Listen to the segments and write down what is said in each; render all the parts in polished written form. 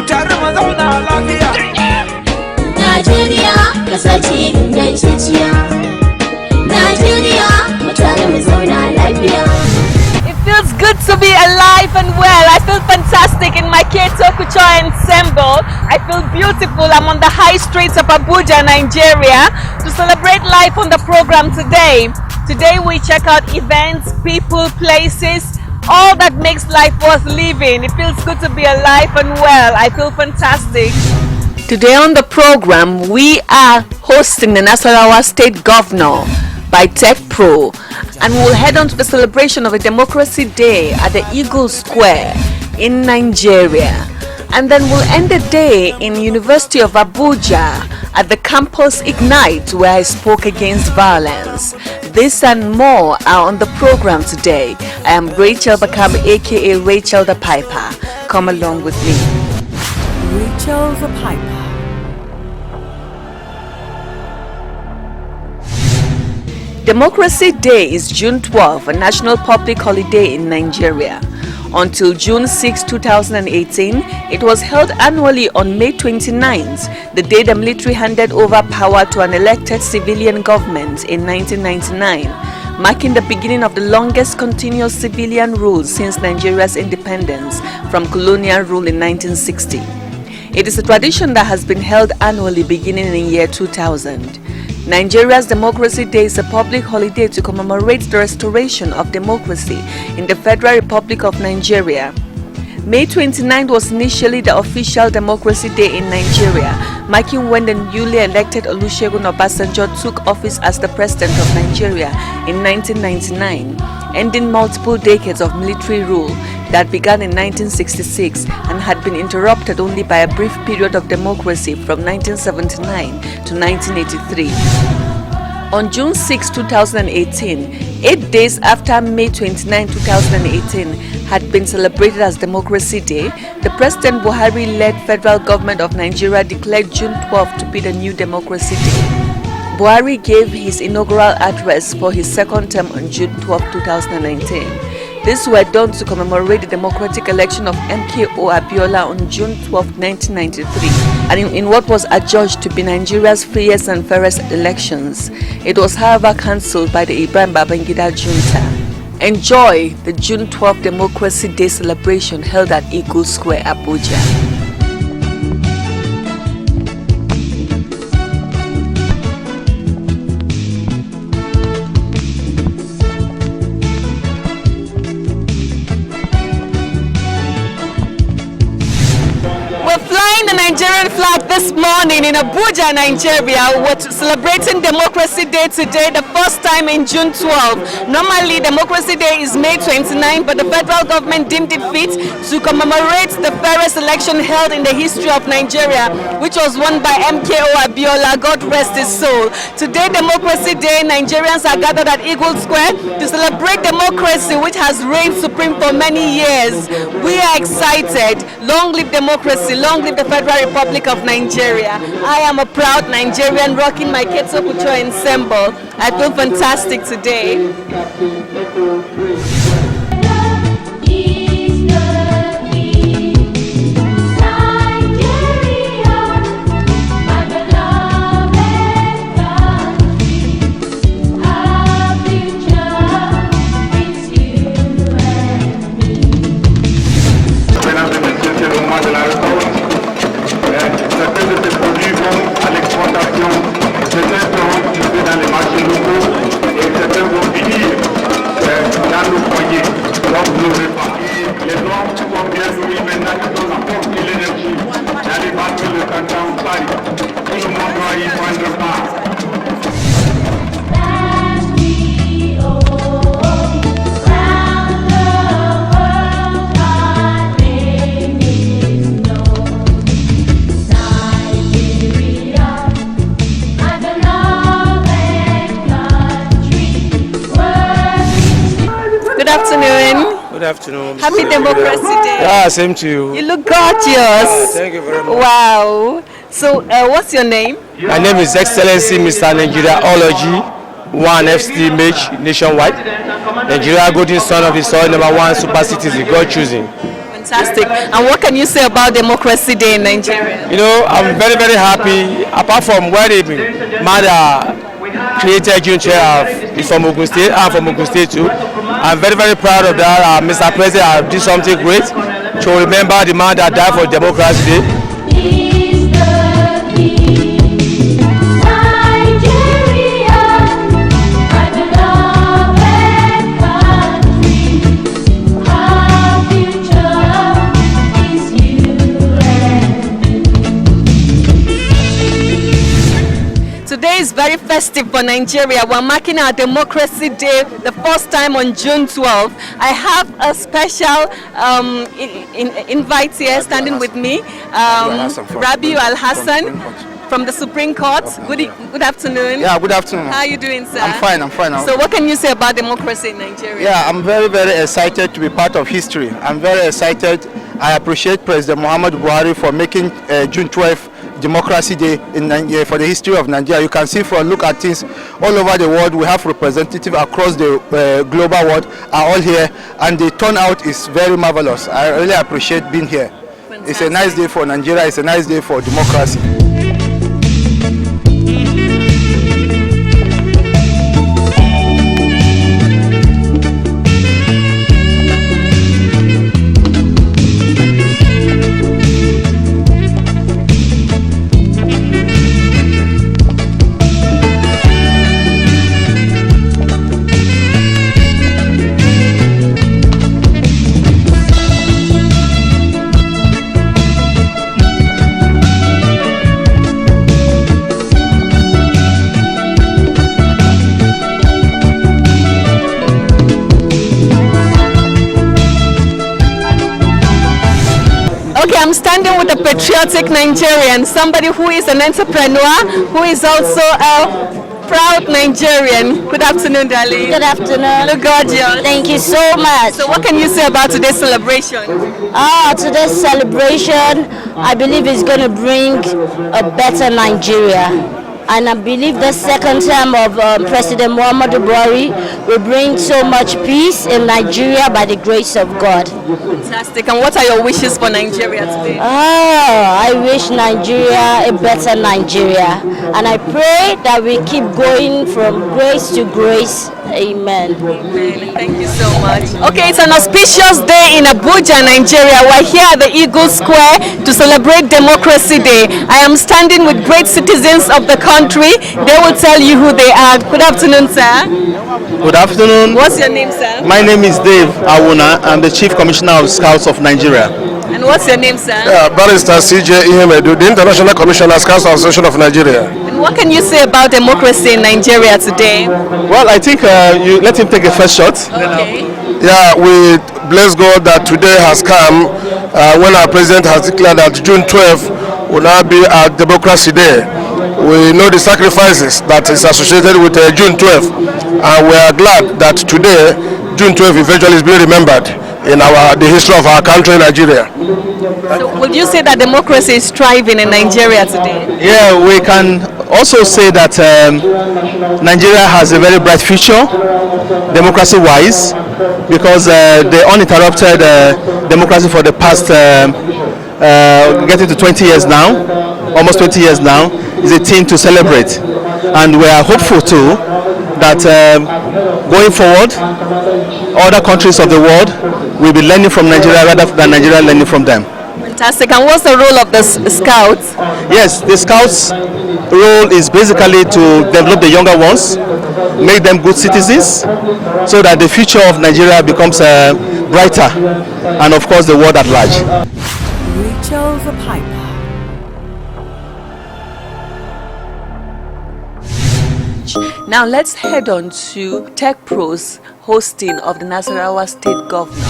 Nigeria, kasace ingantacciya. Nigeria, mutane mu zauna lafiya. It feels good to be alive and well. I feel fantastic in my Keto Kucho ensemble. I feel beautiful. I'm on the high streets of Abuja, Nigeria, to celebrate life on the program today. Today we check out events, people, places, all that makes life worth living. It feels good to be alive and well. I feel fantastic. Today on the program, we are hosting the Nasarawa State Governor by Tech Pro, and we'll head on to the celebration of a Democracy Day at the Eagle Square in Nigeria. And then we'll end the day in University of Abuja at the Campus Ignite, where I spoke against violence. This and more are on the program today. I am Rachel BAKAM, aka Rachel the Piper. Come along with me. Rachel the Piper. Democracy Day is June 12, a national public holiday in Nigeria. Until June 6, 2018, it was held annually on May 29th, the day the military handed over power to an elected civilian government in 1999, marking the beginning of the longest continuous civilian rule since Nigeria's independence from colonial rule in 1960. It is a tradition that has been held annually beginning in the year 2000. Nigeria's Democracy Day is a public holiday to commemorate the restoration of democracy in the Federal Republic of Nigeria. May 29th was initially the official Democracy Day in Nigeria, marking when the newly elected Olusegun Obasanjo took office as the President of Nigeria in 1999, ending multiple decades of military rule that began in 1966 and had been interrupted only by a brief period of democracy from 1979 to 1983. On June 6, 2018, 8 days after May 29, 2018 had been celebrated as Democracy Day, the President Buhari-led federal government of Nigeria declared June 12 to be the new Democracy Day. Buhari gave his inaugural address for his second term on June 12, 2019. These were done to commemorate the democratic election of MKO Abiola on June 12, 1993, and in what was adjudged to be Nigeria's freest and fairest elections. It was however cancelled by the Ibrahim Babangida junta. Enjoy the June 12 Democracy Day celebration held at Eagle Square, Abuja. Nigerian flag this morning in Abuja, Nigeria. We're celebrating Democracy Day today, the first time in June 12. Normally, Democracy Day is May 29, but the federal government deemed it fit to commemorate the fairest election held in the history of Nigeria, which was won by MKO Abiola, God rest his soul. Today, Democracy Day, Nigerians are gathered at Eagle Square to celebrate democracy, which has reigned supreme for many years. We are excited. Long live democracy, long live the Federal Republic of Nigeria. I am a proud Nigerian rocking my Keto Kucho ensemble. I feel fantastic today. Good afternoon. Happy Democracy Day. Yeah, same to you. You look gorgeous. Thank you very much. Wow. So, what's your name? My name is Excellency Mr. Nigeria Ology, 1 FCT Mage nationwide. Nigeria Golden Son of the Soil, #1 super citizen, God choosing. Fantastic. And what can you say about Democracy Day in Nigeria? You know, I'm very, very happy. Apart from where the mother created June 12 is from Ogun State. I'm from Ogun State too. I'm very, very proud of that. Mr. President has did something great to remember the man that died for Democracy Day. He's the king, Nigeria, my beloved country. Our future is you and Today is very festive for Nigeria. We're marking our Democracy Day the first time on June 12th. I have a special invite here standing with me, Rabiu Al-Hassan from the Supreme Court. Good afternoon. Yeah, good afternoon. How are you doing, sir? I'm fine. So what can you say about democracy in Nigeria? Yeah, I'm very, very excited to be part of history. I'm very excited. I appreciate President Muhammadu Buhari for making June 12th Democracy Day for the history of Nigeria. You can see look at things all over the world. We have representatives across the global world are all here, and the turnout is very marvelous. I really appreciate being here. Fantastic. It's a nice day for Nigeria. It's a nice day for democracy. Okay, I'm standing with a patriotic Nigerian, somebody who is an entrepreneur, who is also a proud Nigerian. Good afternoon, darling. Good afternoon. Look gorgeous. Thank you so much. So what can you say about today's celebration? Today's celebration, I believe, is going to bring a better Nigeria. And I believe the second term of President Muhammadu Buhari will bring so much peace in Nigeria by the grace of God. Fantastic. And what are your wishes for Nigeria today? I wish Nigeria a better Nigeria. And I pray that we keep going from grace to grace. Amen. Amen. Thank you so much. Okay, it's an auspicious day in Abuja, Nigeria. We're here at the Eagle Square to celebrate Democracy Day. I am standing with great citizens of the country. They will tell you who they are. Good afternoon, sir. Good afternoon. What's your name, sir? My name is Dave Awuna. I'm the Chief Commissioner of Scouts of Nigeria. And what's your name, sir? Barrister CJ Ihemedu, the International Commissioner Scouts Association of Nigeria. And what can you say about democracy in Nigeria today? Well, I think you let him take the first shot. Okay. Yeah, we bless God that today has come when our president has declared that June 12th will now be our Democracy Day. We know the sacrifices that is associated with June 12th, and we are glad that today, June 12th, eventually is being remembered in the history of our country, Nigeria. So would you say that democracy is thriving in Nigeria today? Yeah, we can also say that Nigeria has a very bright future, democracy-wise, because the uninterrupted democracy for the past getting to 20 years now, almost 20 years now, is a thing to celebrate. And we are hopeful too that going forward, other countries of the world will be learning from Nigeria rather than Nigeria learning from them. Fantastic. And what's the role of the scouts? Yes, the scouts' role is basically to develop the younger ones, make them good citizens, so that the future of Nigeria becomes brighter, and of course the world at large. Rachel the Piper. Now let's head on to Tech Pros hosting of the Nasarawa State Governor.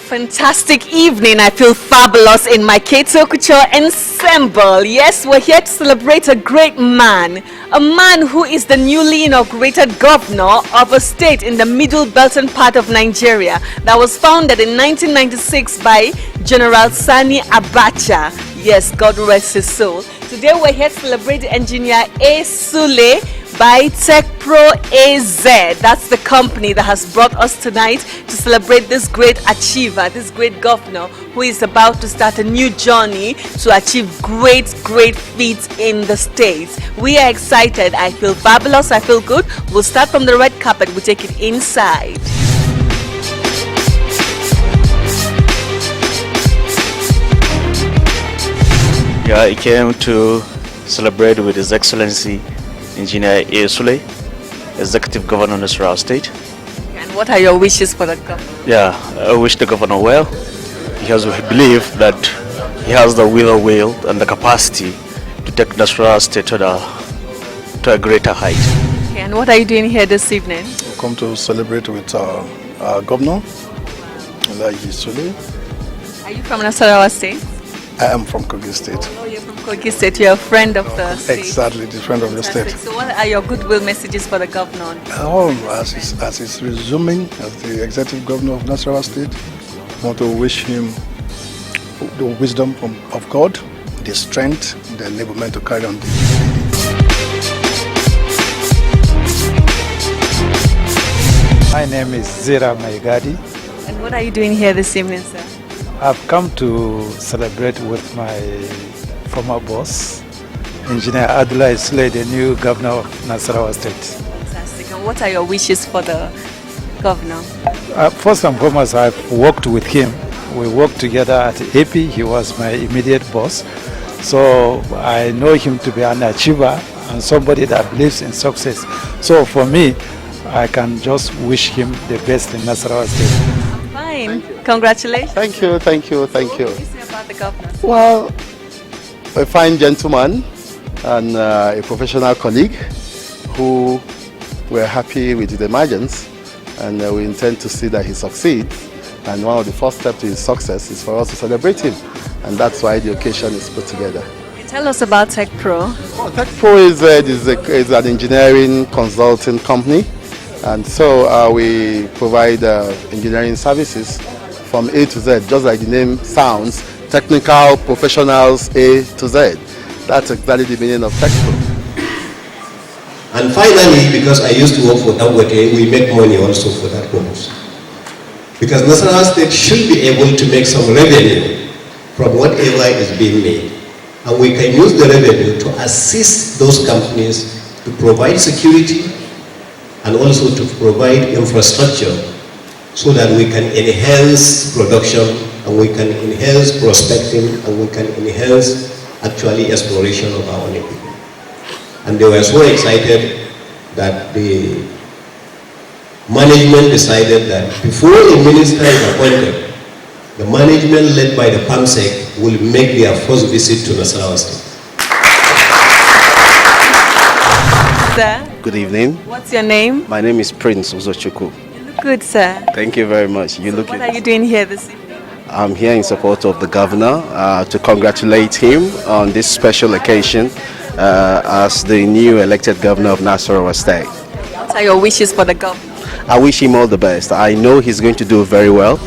Fantastic evening. I feel fabulous in my Keto Couture ensemble. Yes, we're here to celebrate a great man. A man who is the newly inaugurated governor of a state in the middle belton part of Nigeria that was founded in 1996 by General Sani Abacha. Yes, God rest his soul. Today we're here to celebrate engineer A. Sule by Tech Pro AZ. That's the company that has brought us tonight to celebrate this great achiever, this great governor who is about to start a new journey to achieve great feats in the States. We are excited. I feel fabulous. I feel good. We'll start from the red carpet. We'll take it inside. Yeah, I came to celebrate with His Excellency Engineer A. Sule, Executive Governor of Nasarawa State. And what are your wishes for the governor? Yeah, I wish the governor well because we believe that he has the will and the capacity to take Nasarawa State to a greater height. Okay, and what are you doing here this evening? We come to celebrate with our governor, Elijah Sule. Are you from Nasarawa State? I am from Kogi State. Oh, you're from Kogi State. You're a friend of the state. Exactly, the friend of the state. So what are your goodwill messages for the governor? As he's resuming as the executive governor of Nasarawa State, I want to wish him the wisdom of God, the strength, the enablement to carry on the My name is Zira Maigadi. And what are you doing here this evening, sir? I've come to celebrate with my former boss, Engineer Abdullah Sule, the new governor of Nasarawa State. Fantastic. And what are your wishes for the governor? First and foremost, I've worked with him. We worked together at AP. He was my immediate boss. So I know him to be an achiever and somebody that believes in success. So for me, I can just wish him the best in Nasarawa State. Fine. Congratulations. Thank you. What do you say about the governor? Well, a fine gentleman and a professional colleague who we're happy with his emergence, and we intend to see that he succeeds. And one of the first steps to his success is for us to celebrate him, and that's why the occasion is put together. Tell us about Tech Pro. Tech Pro is an engineering consulting company, and so we provide engineering services from A to Z, just like the name sounds, technical professionals A to Z. That's exactly the meaning of Tech Pro. And finally, because I used to work for Dangote, we make money also for that purpose. Because Nasarawa State should be able to make some revenue from whatever is being made. And we can use the revenue to assist those companies to provide security and also to provide infrastructure so that we can enhance production and we can enhance prospecting and we can enhance actually exploration of our own equipment. And they were so excited that the management decided that before a minister is appointed, the management led by the PAMSEC will make their first visit to Nasarawa State. Sir, Good evening. what's your name? My name is Prince Uzochukwu. You look good, sir. Thank you very much. What are you doing here this evening? I'm here in support of the governor to congratulate him on this special occasion as the new elected governor of Nasarawa State. What are your wishes for the governor? I wish him all the best. I know he's going to do very well,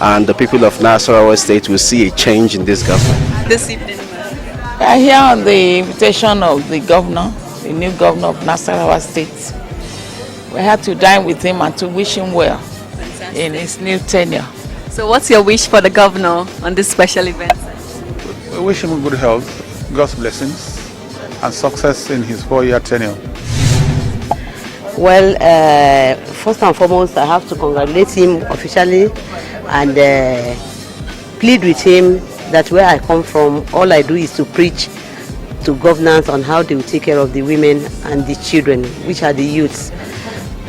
and the people of Nasarawa State will see a change in this government. This evening, We are here on the invitation of the governor, the new governor of Nasarawa State. We had to dine with him and to wish him well in his new tenure. so what's your wish for the governor on this special event? We wish him good health, God's blessings, and success in his 4-year tenure. Well, first and foremost, I have to congratulate him officially and plead with him that where I come from, all I do is to preach to governors on how they will take care of the women and the children, which are the youths.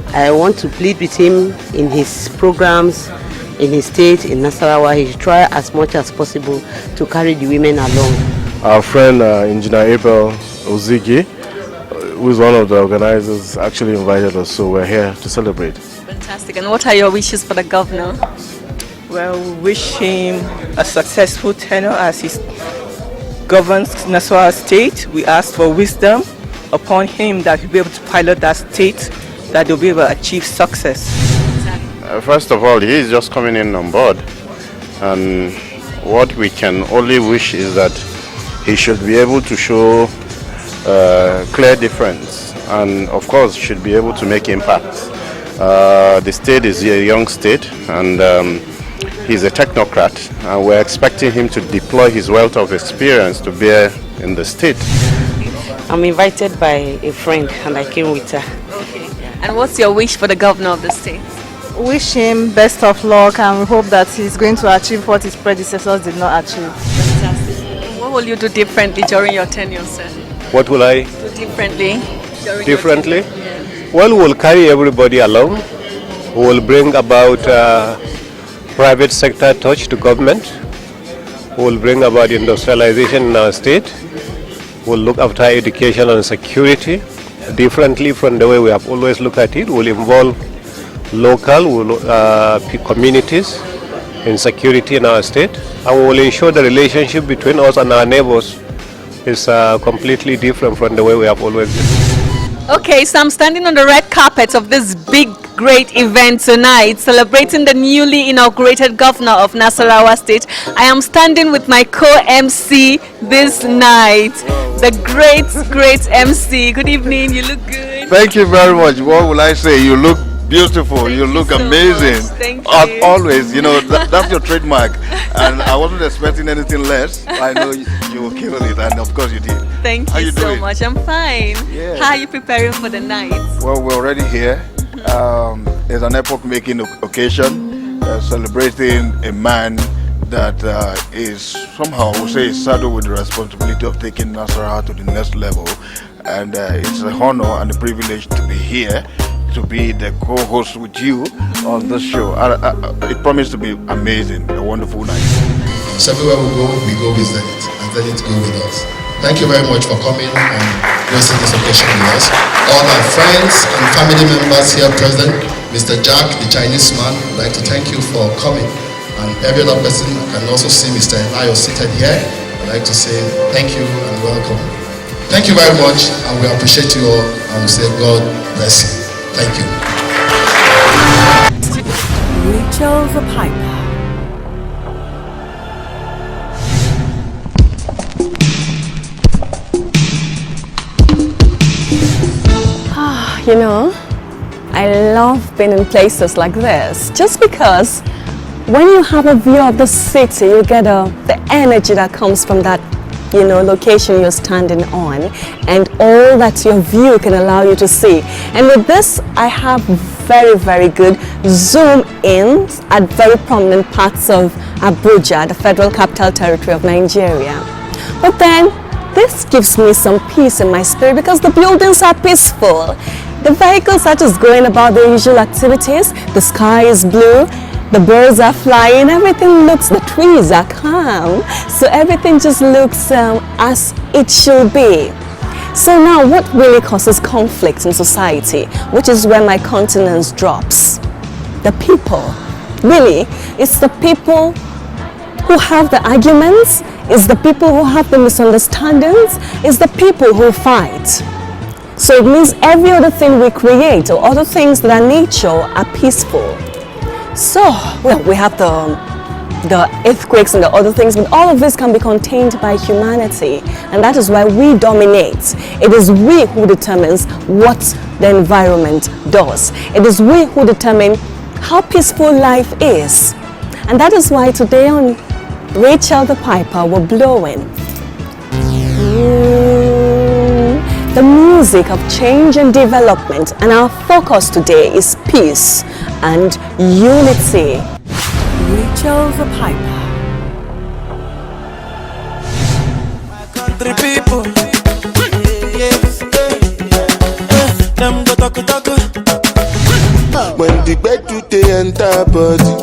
I want to plead with him in his programs, in his state, in Nasarawa. He should try as much as possible to carry the women along. Our friend Engineer Abel Ozigi, who is one of the organizers, actually invited us, so we're here to celebrate. Fantastic. And what are your wishes for the governor? Well, we wish him a successful tenure as he governs Nasarawa State. We ask for wisdom upon him that he'll be able to pilot that state, that they'll be able to achieve success. First of all, he is just coming in on board, and what we can only wish is that he should be able to show clear difference and of course should be able to make impact. The state is a young state, and he's a technocrat, and we're expecting him to deploy his wealth of experience to bear in the state. I'm invited by a friend and I came with her. Okay. And what's your wish for the governor of the state? Wish him best of luck, and we hope that he's going to achieve what his predecessors did not achieve. Fantastic. What will you do differently during your tenure, sir? What will I Do differently? differently? Well, we'll carry everybody along. We'll bring about private sector touch to government. We'll bring about industrialization in our state. We'll look after education and security differently from the way we have always looked at it. We'll involve local communities in security in our state, and we will ensure the relationship between us and our neighbors is completely different from the way we have always been. Okay, so I'm standing on the red carpet of this big, great event tonight, celebrating the newly inaugurated governor of Nasarawa State. I am standing with my co-MC this night, the great MC. Good evening, you look good. Thank you very much. What will I say? You look beautiful. You look amazing. Thank you. Always, you know, that's your trademark. And I wasn't expecting anything less. I know you will kill it, and of course you did. Thank How you so doing? much. I'm fine. Yeah. How are you preparing for the night? Well, we're already here. It's an epoch-making occasion, celebrating a man that is somehow, I would say, saddled with the responsibility of taking Nasarawa to the next level. And it's an honor and a privilege to be here, to be the co-host with you on this show. It promised to be amazing, a wonderful night. So everywhere we go with Zenith, and Zenith go with us. Thank you very much for coming and gracing this occasion with us. All our friends and family members here present, Mr. Jack, the Chinese man, I'd like to thank you for coming. And every other person, I can also see Mr. Elayo seated here. I'd like to say thank you and welcome. Thank you very much, and we appreciate you all, and we say God bless you. Thank you. Rachel the Piper. You know, I love being in places like this just because when you have a view of the city, you get the energy that comes from that, you know, location you're standing on, and all that your view can allow you to see. And with this, I have very good zoom in at very prominent parts of Abuja, the Federal Capital Territory of Nigeria. But then this gives me some peace in my spirit because the buildings are peaceful. The vehicles are just going about their usual activities. The sky is blue. The birds are flying. Everything looks, the trees are calm. So everything just looks as it should be. So now what really causes conflict in society, which is where my countenance drops? The people. Really, it's the people who have the arguments, it's the people who have the misunderstandings, it's the people who fight. So it means every other thing we create or other things that are nature are peaceful. So, well, we have the earthquakes and the other things, but all of this can be contained by humanity, and that is why we dominate. It is we who determines what the environment does. It is we who determine how peaceful life is. And that is why today on Rachel the Piper, we're blowing the music of change and development, and our focus today is peace and unity. Rachel the Piper. Country people, yes, them go talk. When the bed to the enter body.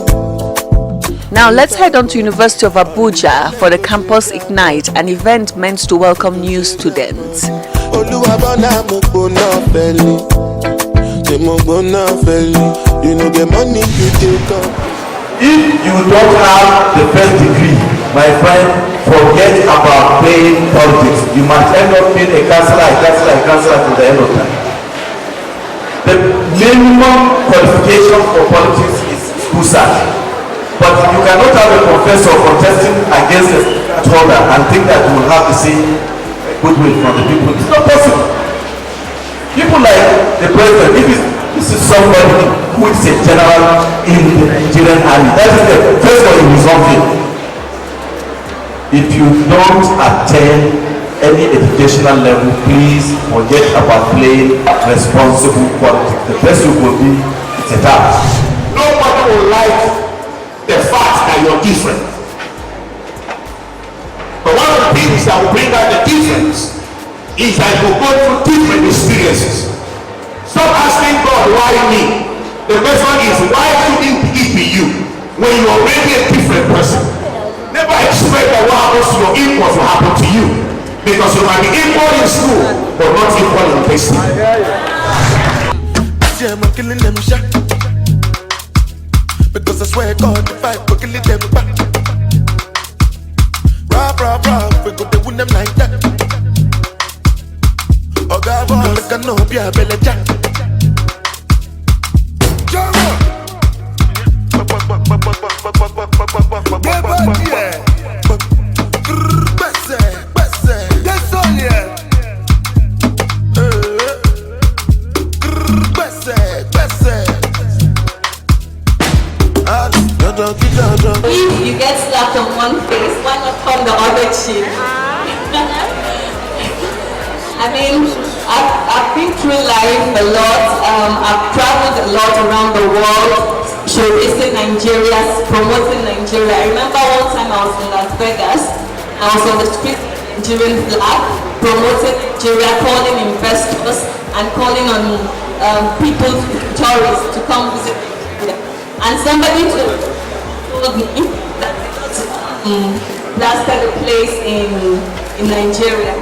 Now let's head on to University of Abuja for the Campus Ignite, an event meant to welcome new students. You know the money you take up. If you don't have the first degree, my friend, forget about playing politics. You might end up being a councillor to the end of time. The minimum qualification for politics is school cert. But you cannot have a professor contesting against a holder and think that you will have the same goodwill from the people. It's not possible. People like the president, if this is somebody who is a general in the Nigerian army, that is the first one in his own field. If you don't attain any educational level, please forget about playing responsible politics. The best you will be is a task. Nobody will like the fact that you're different. But one of the things that will bring out the difference is that you go through different experiences. Stop asking God, why me? The question is, why couldn't it be you when you're already a different person? Never expect that what happens to your equals will happen to you. Because you might be equal in school, but not equal in business. I'm killing them shot. Because I swear God, if I go killing them back. Rob, we go to win them like that. Oh God, make a no be a belly jack. If you get slapped on one face, why not on the other cheek? I mean, I've been through life a lot. I've traveled a lot around the world, showcasing Nigeria, promoting Nigeria. I remember one time I was in Las Vegas. I was on the street Nigerian flag, promoting Nigeria, calling investors and calling on people, tourists to come visit Nigeria. And somebody told me that blasted a place in Nigeria.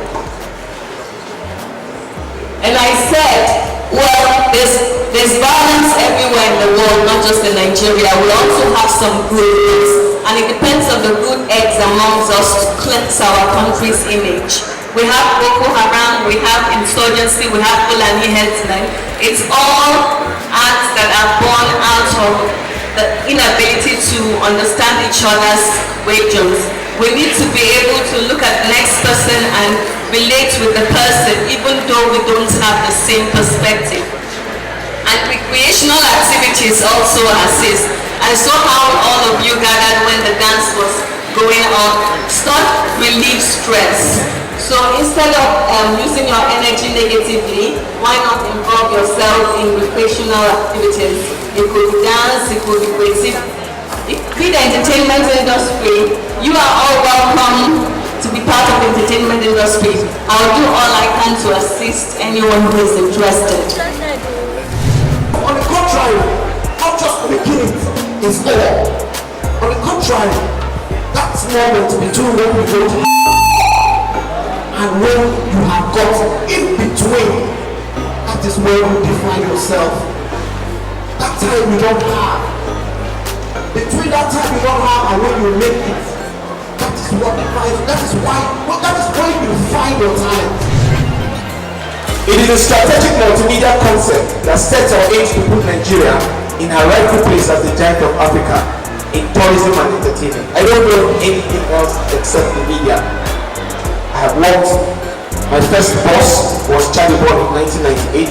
And I said, well, there's violence everywhere in the world, not just in Nigeria. We also have some good eggs, and it depends on the good eggs amongst us to cleanse our country's image. We have Boko Haram, we have insurgency, we have Fulani headsmen. It's all acts that are born out of the inability to understand each other's regions. We need to be able to look at the next person and relate with the person, even though we don't have the same perspective. And recreational activities also assist. I saw how all of you gathered when the dance was going on. Start relieve stress. So instead of using your energy negatively, why not involve yourself in recreational activities? It could be dance, it could be creative. It could be the entertainment industry. You are all welcome to be part of the entertainment industry. I'll do all I can to assist anyone who is interested. On the contrary, not just the beginning is all. On the contrary, that's moment between when we go to and when you have got in between. That is where you define yourself. That time you don't have. Between that time you don't have and when you make it, that is what defines. That is why you find your time. It is a strategic multimedia concept that sets our aim to put Nigeria in her rightful place as the giant of Africa in tourism and entertainment. I don't know anything else except the media. I have worked. My first boss was Charlie Born in 1998,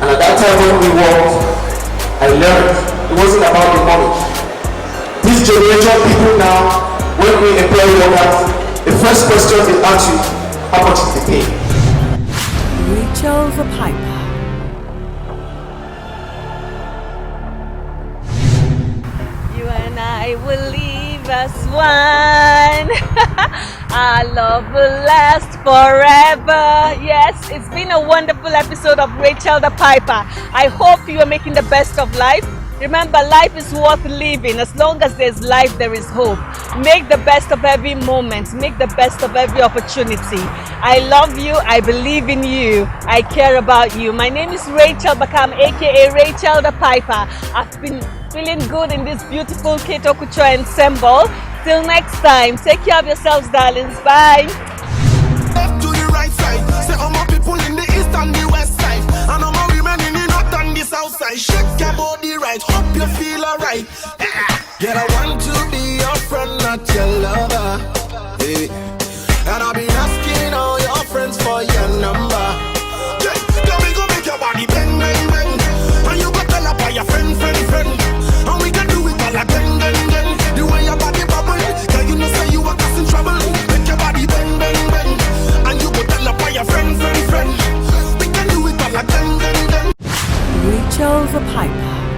and at that time when we worked, I learned it wasn't about the money. This generation people now, when we employ workers, the first question they ask you, how much is the pay? Rachel the Piper. You and I will live as one. Our love will last forever. Yes, it's been a wonderful episode of Rachel the Piper. I hope you are making the best of life. Remember, life is worth living. As long as there's life, there is hope. Make the best of every moment. Make the best of every opportunity. I love you. I believe in you. I care about you. My name is Rachel BAKAM, aka Rachel the Piper. I've been feeling good in this beautiful Keto Couture ensemble. Till next time, take care of yourselves, darlings. Bye. Left to the right side. Say all my people in the east and the west side. And all my women in the north and the south side. Shake your body right. Hope you feel alright. Girl, I want to be your friend, not your lover. Hey. And I'll be asking all your friends for your number. Show the Piper.